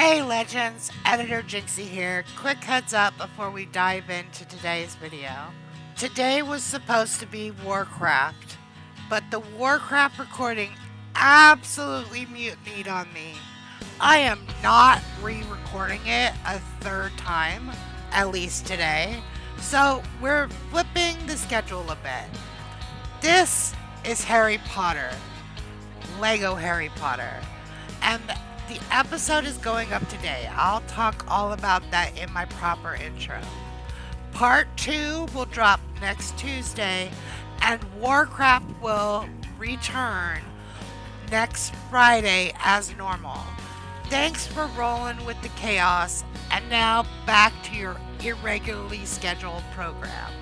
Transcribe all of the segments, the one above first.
Hey Legends, Editor Jinxy here. Quick heads up before we dive into today's video. Today was supposed to be Warcraft, but the Warcraft recording absolutely mutinied on me. I am not re-recording it a third time, at least today, so we're flipping the schedule a bit. This is Harry Potter, Lego Harry Potter, and the episode is going up today. I'll talk all about that in my proper intro. Part 2 will drop next Tuesday, and Warcraft will return next Friday as normal. Thanks for rolling with the chaos, and now back to your irregularly scheduled program.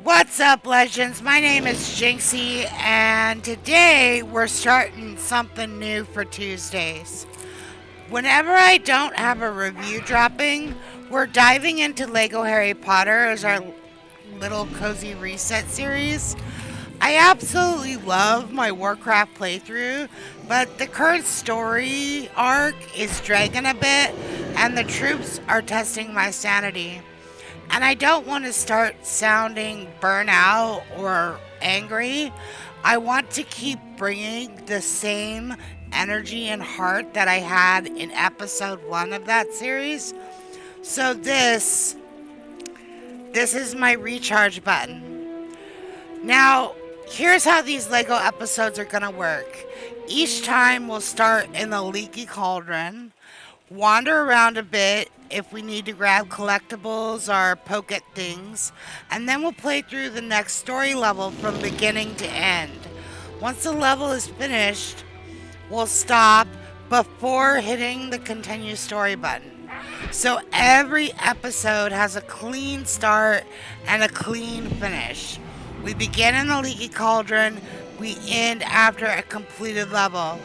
What's up, Legends? My name is Jinxy, and today we're starting something new for Tuesdays. Whenever I don't have a review dropping, we're diving into Lego Harry Potter as our little cozy reset series. I absolutely love my Warcraft playthrough, but the current story arc is dragging a bit, and the troops are testing my sanity. And I don't want to start sounding burnout or angry. I want to keep bringing the same energy and heart that I had in episode 1 of that series. So this is my recharge button. Now, here's how these Lego episodes are going to work. Each time we'll start in the Leaky Cauldron, wander around a bit if we need to grab collectibles or poke at things, and then we'll play through the next story level from beginning to end. Once the level is finished, we'll stop before hitting the continue story button. So every episode has a clean start and a clean finish. We begin in the Leaky Cauldron, we end after a completed level.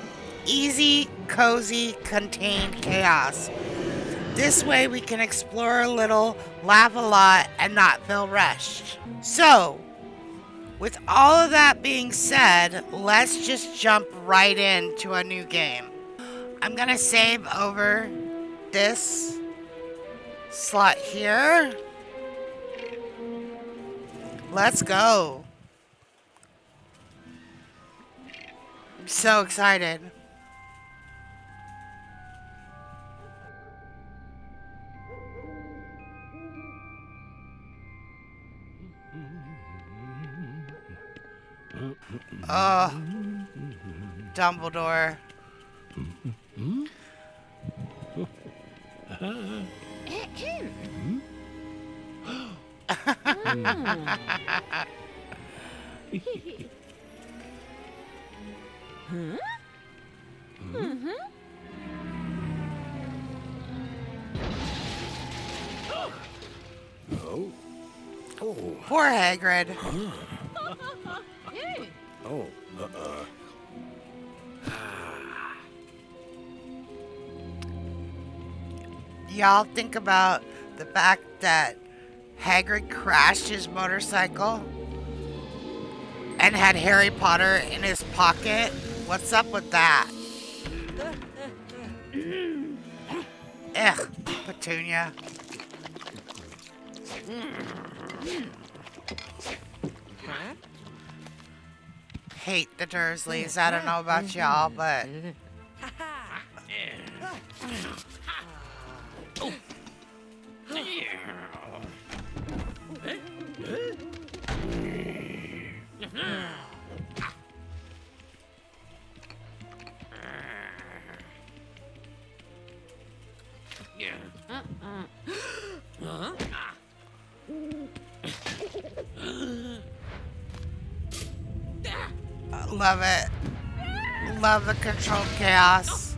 Easy, cozy, contained chaos. This way we can explore a little, laugh a lot, and not feel rushed. So, with all of that being said, let's just jump right into a new game. I'm going to save over this slot here. Let's go. I'm so excited. Oh, Dumbledore. Poor Hagrid. Y'all think about the fact that Hagrid crashed his motorcycle and had Harry Potter in his pocket? What's up with that? Ugh, Petunia. Hate the Dursleys. I don't know about y'all, but Huh? Love it. Love the controlled chaos.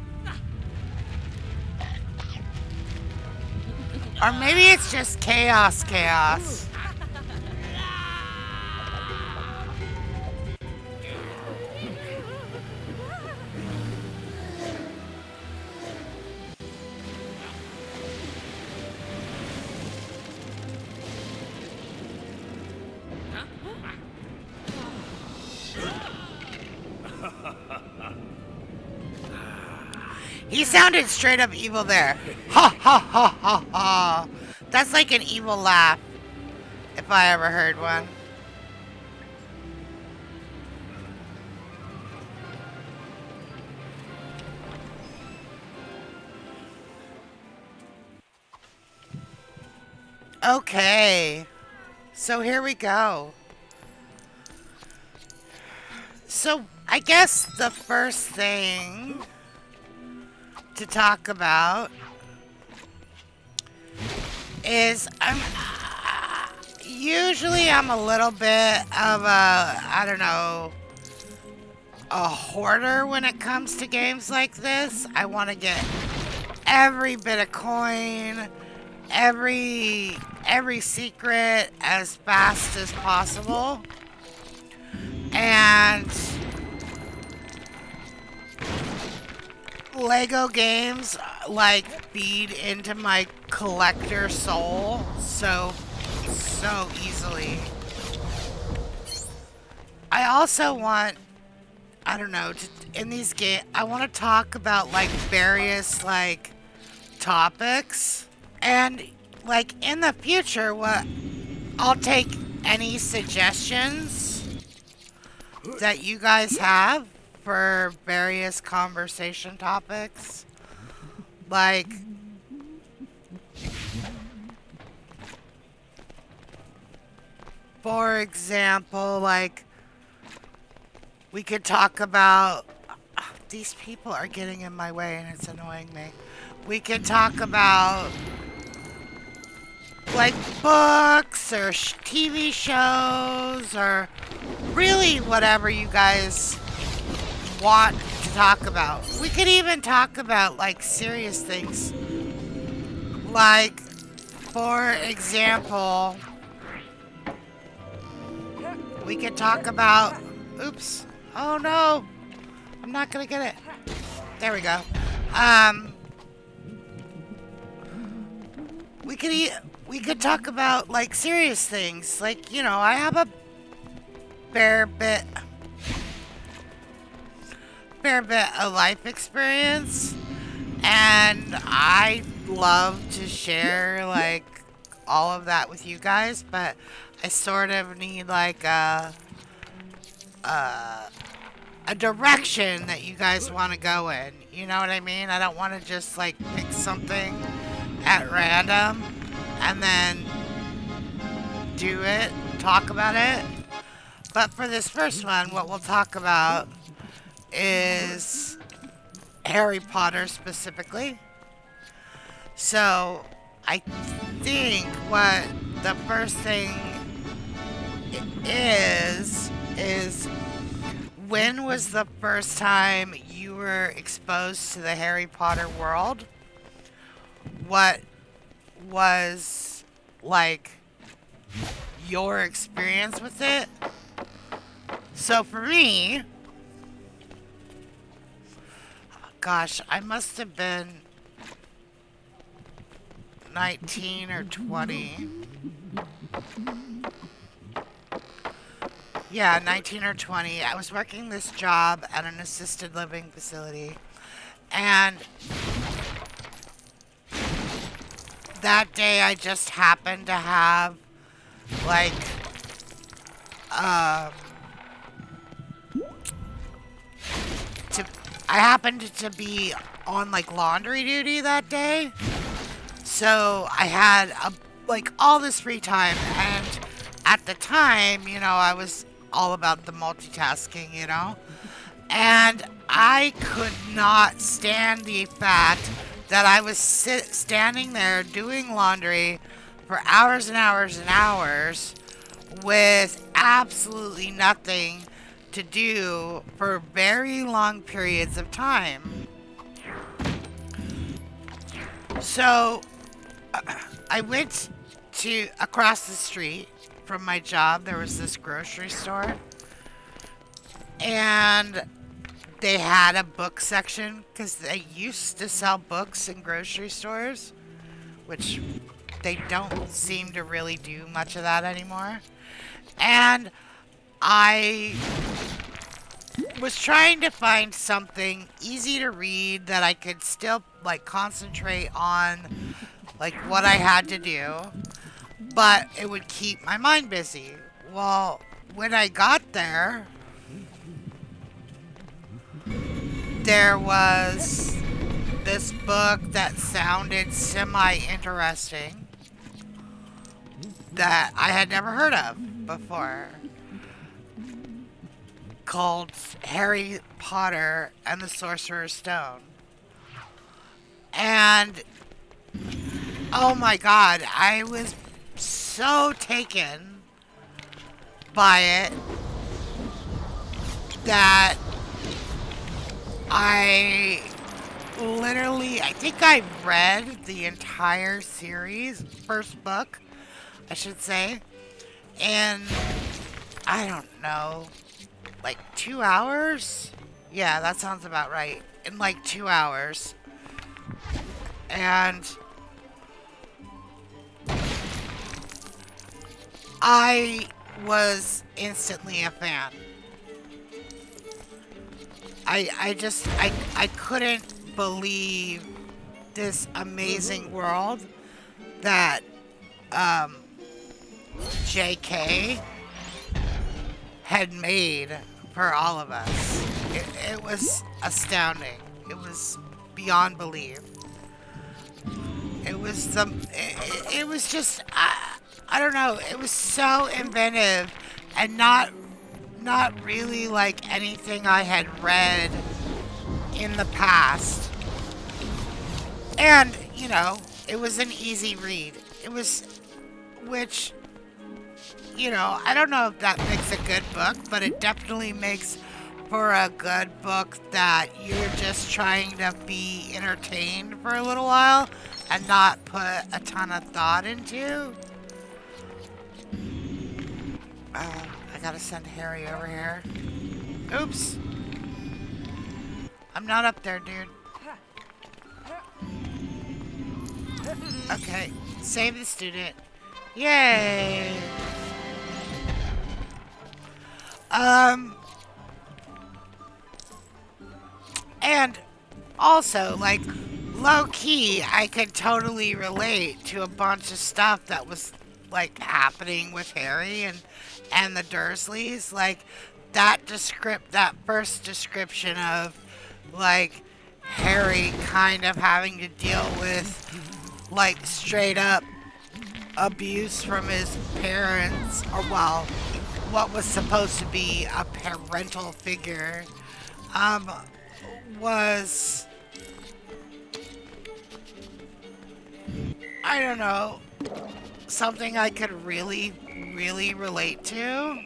Or maybe it's just chaos. He sounded straight up evil there. Ha ha ha ha ha. That's like an evil laugh, if I ever heard one. Okay. So here we go. So I guess the first thing to talk about is usually I'm a little bit of a, I don't know, a hoarder when it comes to games like this. I want to get every bit of coin, every secret as fast as possible. And Lego games like feed into my collector soul so easily. I also want, I don't know, in these games, I want to talk about like various like topics, and like in the future, I'll take any suggestions that you guys have for various conversation topics. Like, for example, like, we could talk about, these people are getting in my way and it's annoying me. We could talk about, like, books or TV shows or really whatever you guys want to talk about. We could even talk about like serious things. Like, for example, we could talk about, oops, oh no, I'm not gonna get it. There we go. We could talk about like serious things. Like, you know, I have a fair bit of life experience, and I love to share like all of that with you guys, but I sort of need like a direction that you guys want to go in. You know what I mean? I don't want to just like pick something at random and then do it, talk about it. But for this first one, what we'll talk about is Harry Potter specifically. So I think what the first thing is when was the first time you were exposed to the Harry Potter world? What was like your experience with it? So for me, gosh, I must have been 19 or 20. Yeah, 19 or 20. I was working this job at an assisted living facility, and that day I just happened to have like I happened to be on like laundry duty that day. So I had like all this free time, and at the time, you know, I was all about the multitasking, you know, and I could not stand the fact that I was standing there doing laundry, for hours and hours and hours with absolutely nothing to do for very long periods of time. So I went to across the street from my job. There was this grocery store, and they had a book section because they used to sell books in grocery stores, which they don't seem to really do much of that anymore. And I was trying to find something easy to read that I could still like concentrate on like what I had to do, but it would keep my mind busy. Well, when I got there, there was this book that sounded semi-interesting that I had never heard of before, called Harry Potter and the Sorcerer's Stone. And oh my god, I was so taken by it that I think I read the entire series, first book, I should say, in, I don't know, like 2 hours? Yeah, that sounds about right. In like 2 hours. And I was instantly a fan. I couldn't believe this amazing world that JK had made for all of us. It was astounding. It was beyond belief. It was just I don't know. It was so inventive and not really like anything I had read in the past. And, you know, it was an easy read. It was, which, you know, I don't know if that makes a good book, but it definitely makes for a good book that you're just trying to be entertained for a little while and not put a ton of thought into. I gotta send Harry over here. Oops. I'm not up there, dude. Okay, save the student. Yay! And also, like, low-key, I could totally relate to a bunch of stuff that was, like, happening with Harry and the Dursleys. Like, that first description of, like, Harry kind of having to deal with, like, straight-up abuse from his parents, or, well, what was supposed to be a parental figure, was, I don't know, something I could really, really relate to.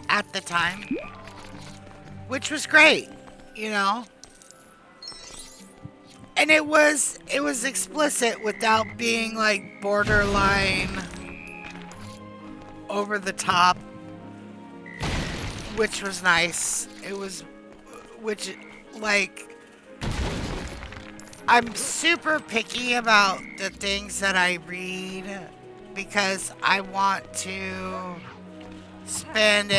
At the time, which was great, you know. And it was explicit without being like borderline over the top, which was nice. It was, which, like, I'm super picky about the things that I read because I want to spend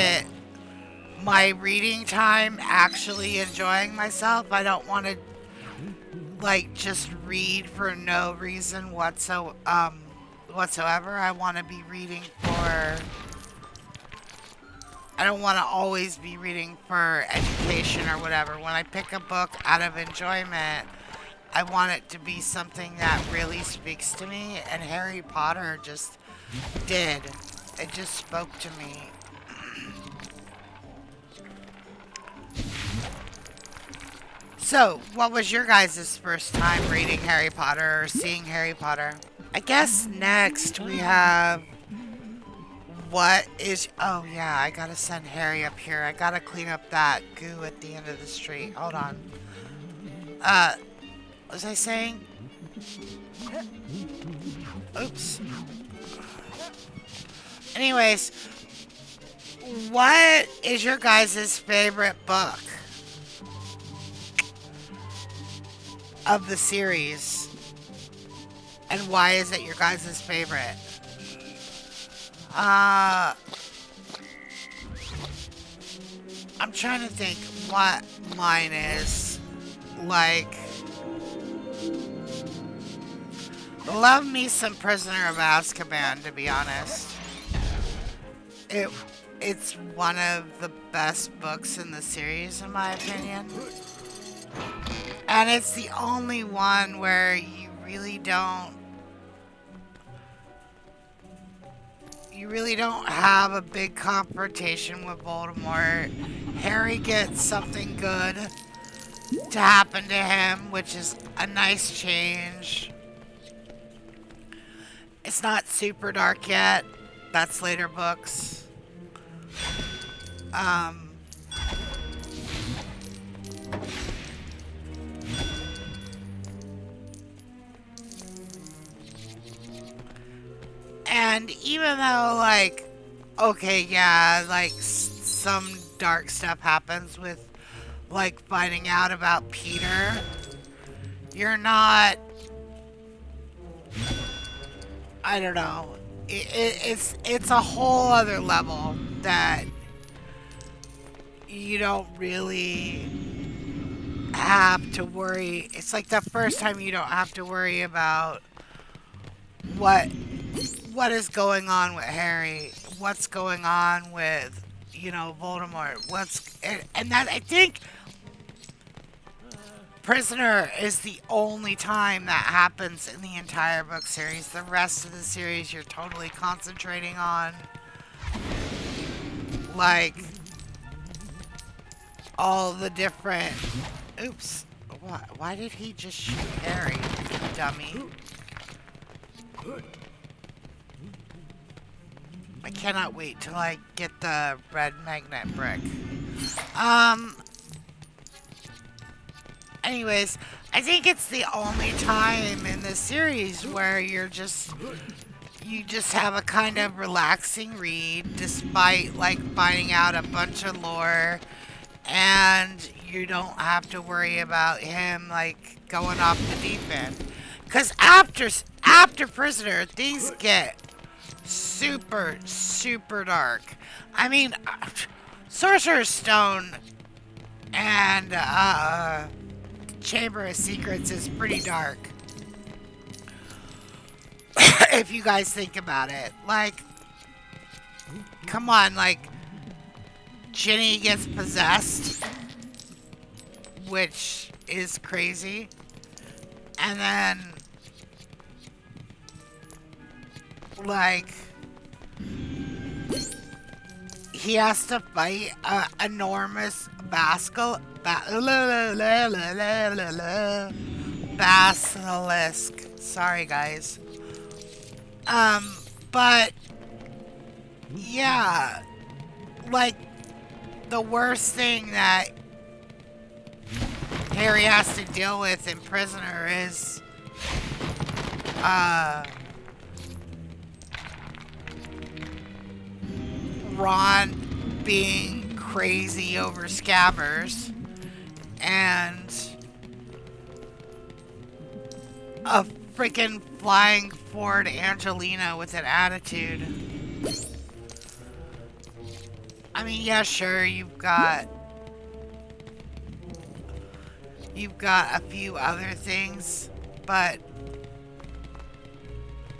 my reading time actually enjoying myself. I don't want to like just read for no reason whatsoever. I want to be reading for, I don't want to always be reading for education or whatever. When I pick a book out of enjoyment, I want it to be something that really speaks to me, and Harry Potter just did. It just spoke to me. So, what was your guys' first time reading Harry Potter or seeing Harry Potter? I guess next we have what is. Oh, yeah, I gotta send Harry up here. I gotta clean up that goo at the end of the street. Hold on. What was I saying? Oops. Anyways, what is your guys' favorite book of the series? And why is it your guys' favorite? I'm trying to think what mine is. Like, love me some Prisoner of Azkaban, to be honest. It's one of the best books in the series, in my opinion. And it's the only one where you really don't have a big confrontation with Voldemort. Harry gets something good to happen to him, which is a nice change. It's not super dark yet. That's later books. And even though, like, okay, yeah, like, some dark stuff happens with, like, finding out about Peter, you're not, I don't know, it's a whole other level that you don't really have to worry. It's like the first time you don't have to worry about what is going on with Harry, what's going on with, Voldemort, and that, I think Prisoner is the only time that happens in the entire book series. The rest of the series you're totally concentrating on, like, all the different, oops, why did he just shoot Harry, dummy? I cannot wait till I get the red magnet brick. Anyways, I think it's the only time in the series where you just have a kind of relaxing read, despite, like, finding out a bunch of lore, and you don't have to worry about him, like, going off the deep end. Because after Prisoner, things get super, super dark. I mean, Sorcerer's Stone and Chamber of Secrets is pretty dark. If you guys think about it. Like, come on, like, Ginny gets possessed, which is crazy. And then, like, he has to fight an enormous basilisk. Sorry, guys. But yeah, like, the worst thing that Harry has to deal with in Prisoner is Ron being crazy over Scabbers and a freaking flying Ford Angelina with an attitude. I mean, yeah, sure, you've got a few other things, but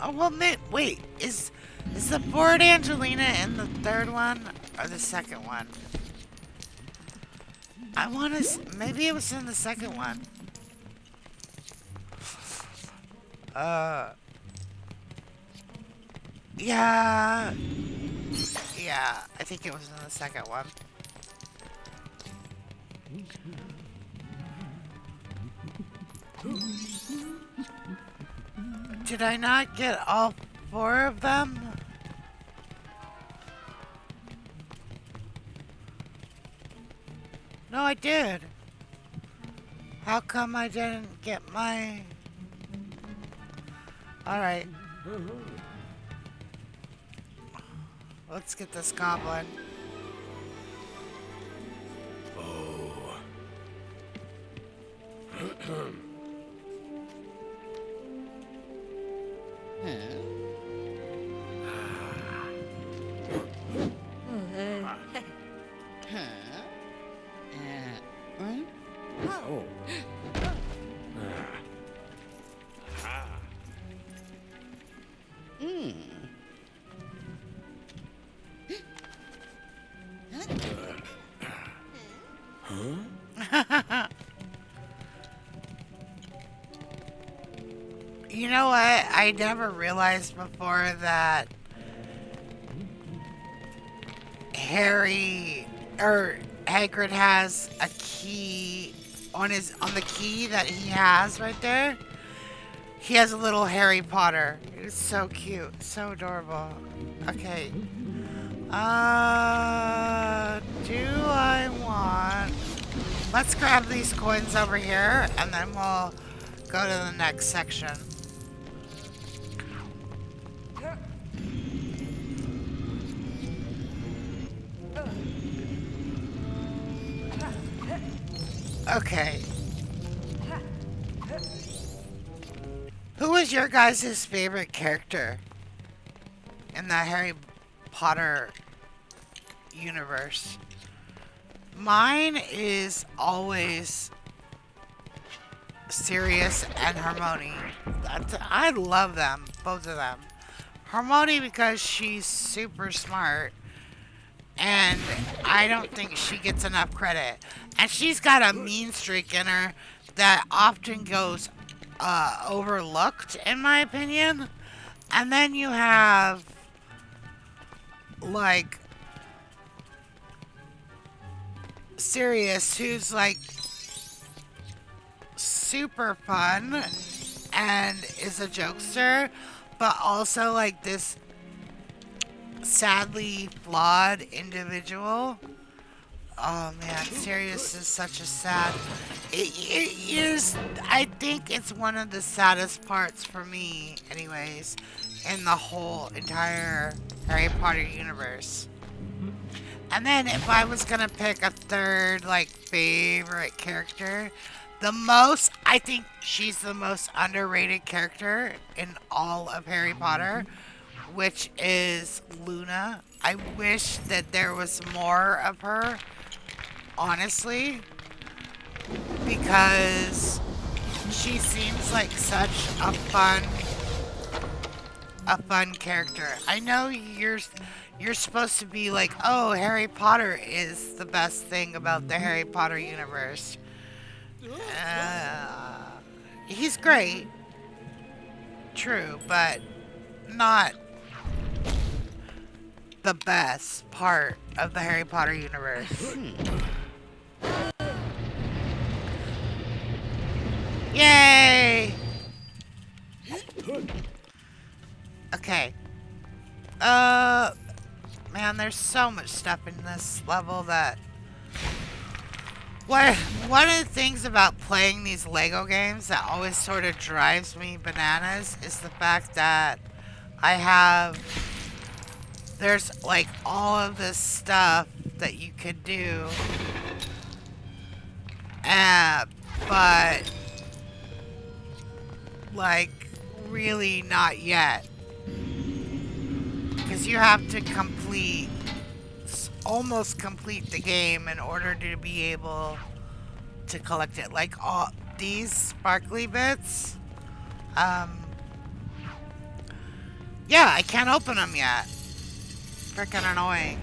oh well, wait, is the Ford Angelina in the third one or the second one? I want to. Maybe it was in the second one. Yeah. Yeah, I think it was in the second one. Did I not get all 4 of them? No, I did. How come I didn't get my... Alright. Let's get this goblin. Oh. Oh. You know what? I never realized before that Harry or Hagrid has a key on the key that he has right there. He has a little Harry Potter. It's so cute, so adorable. Okay. Do I want... Let's grab these coins over here, and then we'll go to the next section. Okay. Who was your guys' favorite character in the Harry Potter universe? Mine is always Sirius and Hermione. I love them, both of them. Hermione because she's super smart, and I don't think she gets enough credit. And she's got a mean streak in her that often goes overlooked, in my opinion. And then you have, like, Sirius, who's, like, super fun and is a jokester, but also, like, this sadly flawed individual. Oh man, Sirius is such a sad... It is... I think it's one of the saddest parts for me, anyways, in the whole entire Harry Potter universe. And then if I was gonna pick a third, like, favorite character, I think she's the most underrated character in all of Harry Potter, which is Luna. I wish that there was more of her, honestly, because she seems like such a fun character. I know you're supposed to be like, oh, Harry Potter is the best thing about the Harry Potter universe. He's great, true, but not the best part of the Harry Potter universe. Yay! Okay. Man, there's so much stuff in this level that... One of the things about playing these Lego games that always sort of drives me bananas is the fact that there's like all of this stuff that you could do, but like really not yet, because you have to almost complete the game in order to be able to collect it. Like all these sparkly bits, yeah, I can't open them yet. Freaking annoying.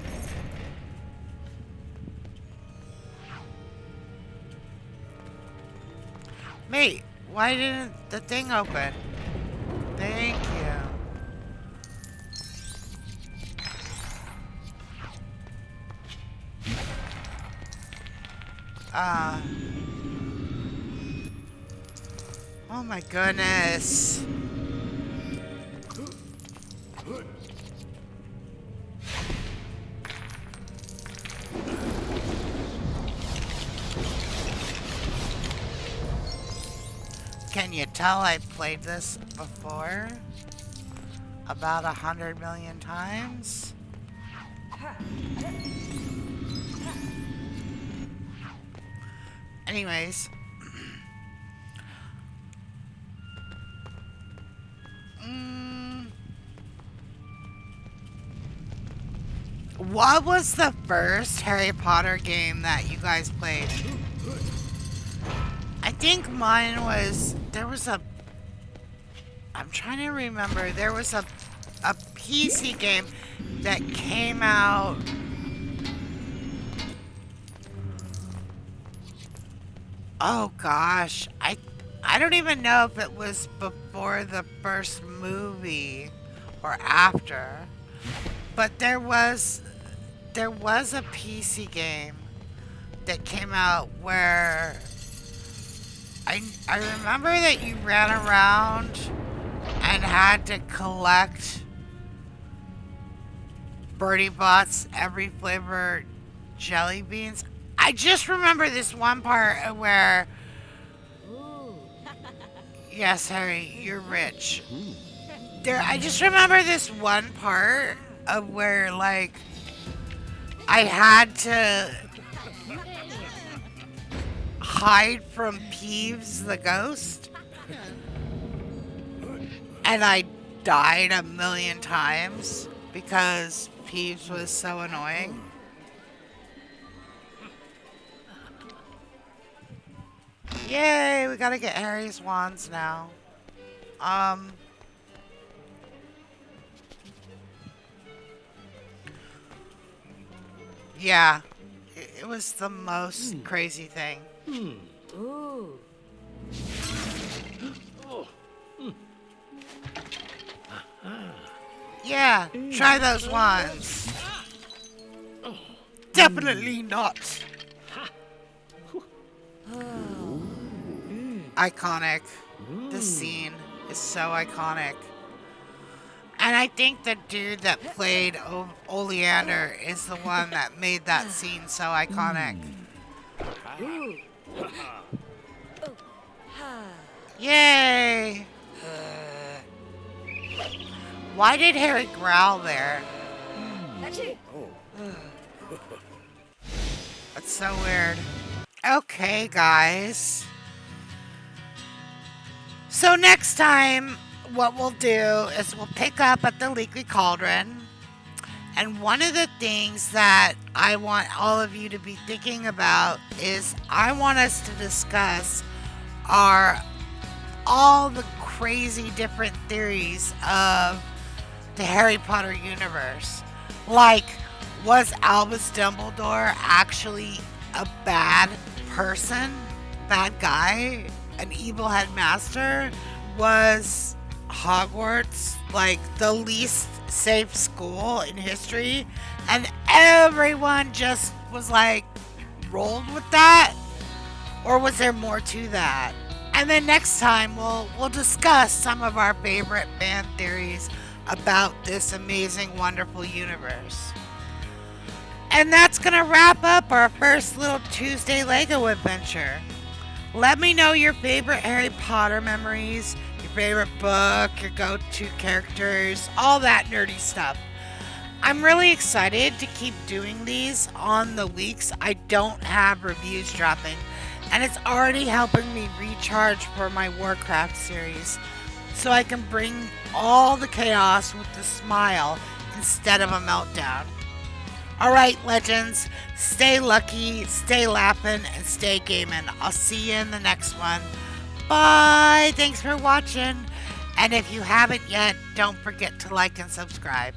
Mate, why didn't the thing open? Thank you. Uh, oh my goodness. Can you tell I played this before? About 100 million times? Anyways. What was the first Harry Potter game that you guys played? I think mine was, I'm trying to remember, there was a PC game that came out. Oh gosh, I don't even know if it was before the first movie or after, but there was a PC game that came out where I remember that you ran around and had to collect Birdie Bot's every flavor jelly beans. I just remember this one part where, yes, Harry, you're rich. I just remember this one part of where, like, I had to hide from Peeves the ghost, and I died a million times because Peeves was so annoying. Yay, we gotta get Harry's wands now. Yeah, it was the most crazy thing. Yeah, try those wands. Definitely not. Iconic. This scene is so iconic. And I think the dude that played Oleander is the one that made that scene so iconic. Yay! Why did Harry growl there? That's so weird. Okay, guys. So next time, what we'll do is we'll pick up at the Leaky Cauldron. And one of the things that I want all of you to be thinking about is I want us to discuss all the crazy different theories of the Harry Potter universe. Like, was Albus Dumbledore actually a bad person? Bad guy? An evil headmaster? Was Hogwarts like the least safe school in history? And everyone just was like rolled with that? Or was there more to that? And then next time we'll discuss some of our favorite fan theories about this amazing, wonderful universe. And that's going to wrap up our first little Tuesday Lego adventure. Let me know your favorite Harry Potter memories, your favorite book, your go-to characters, all that nerdy stuff. I'm really excited to keep doing these on the weeks I don't have reviews dropping. And it's already helping me recharge for my Warcraft series, so I can bring all the chaos with a smile instead of a meltdown. Alright, legends, stay lucky, stay laughing, and stay gaming. I'll see you in the next one. Bye! Thanks for watching. And if you haven't yet, don't forget to like and subscribe.